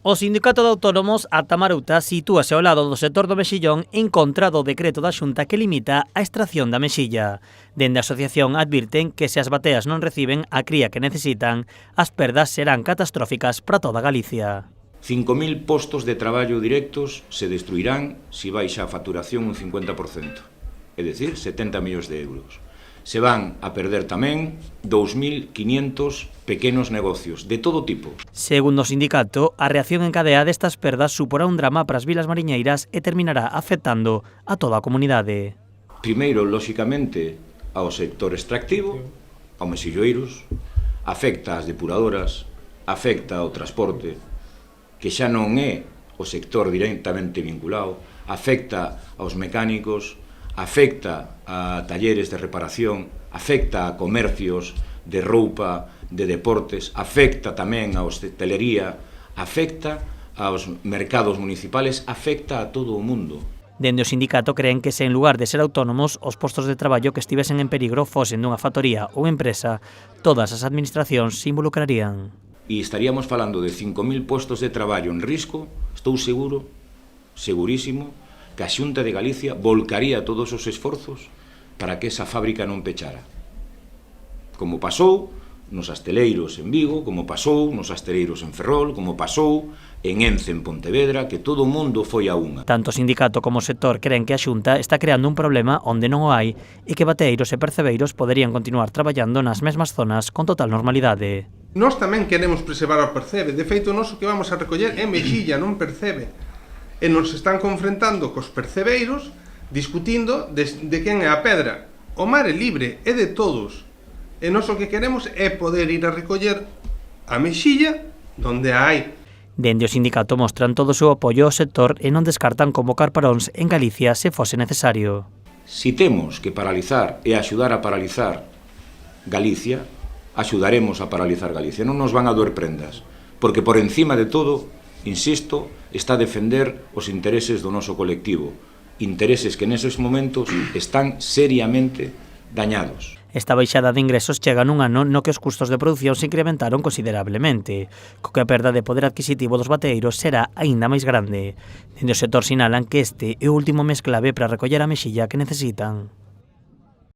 O Sindicato de Autónomos ata Maruta sitúase ao lado do sector do mexillón en contra do decreto da Xunta que limita a extracción da mexilla. Dende a asociación advirten que se as bateas non reciben a cría que necesitan, as perdas serán catastróficas para toda Galicia. 5.000 postos de traballo directos se destruirán se baixa a facturación un 50%, é dicir, 70 millóns de euros. Se van a perder tamén 2.500 pequenos negocios, de todo tipo. Segundo o sindicato, a reacción en cadea destas perdas suporá un drama para as vilas mariñeiras e terminará afectando a toda a comunidade. Primeiro, lóxicamente, ao sector extractivo, aos mexilloeiros, afecta ás depuradoras, afecta ao transporte, que xa non é o sector directamente vinculado, afecta aos mecánicos, afecta a talleres de reparación, afecta a comercios de roupa, de deportes, afecta tamén a hostelería, afecta aos mercados municipales, afecta a todo o mundo. Dende o sindicato creen que se en lugar de ser autónomos, os postos de traballo que estivesen en perigo fosen dunha factoría ou empresa, todas as administracións se involucrarían. E estaríamos falando de 5.000 postos de traballo en risco, estou seguro, segurísimo, que a Xunta de Galicia volcaría todos os esforzos para que esa fábrica non pechara. Como pasou nos asteleiros en Vigo, como pasou nos asteleiros en Ferrol, como pasou en Ence, en Pontevedra, que todo o mundo foi a unha. Tanto o sindicato como o sector creen que a Xunta está creando un problema onde non o hai e que bateiros e percebeiros poderían continuar traballando nas mesmas zonas con total normalidade. Nós tamén queremos preservar o percebe. De feito, o noso que vamos a recoller é mexilla, non percebe. E nos están confrontando cos percebeiros, discutindo de quen é a pedra. O mar é libre, é de todos. E nós o que queremos é poder ir a recoller a mexilla donde a hai. Dende o sindicato mostran todo o seu apoio ao sector e non descartan convocar paróns en Galicia se fose necesario. Si temos que paralizar e axudar a paralizar Galicia, axudaremos a paralizar Galicia. Non nos van a doer prendas, porque por encima de todo, insisto, está a defender os intereses do noso colectivo, intereses que neses momentos están seriamente dañados. Esta baixada de ingresos chega nun ano no que os custos de produción se incrementaron considerablemente, co que a perda de poder adquisitivo dos bateeiros será aínda máis grande. Dende o sector sinalan que este é o último mes clave para recoller a mexilla que necesitan.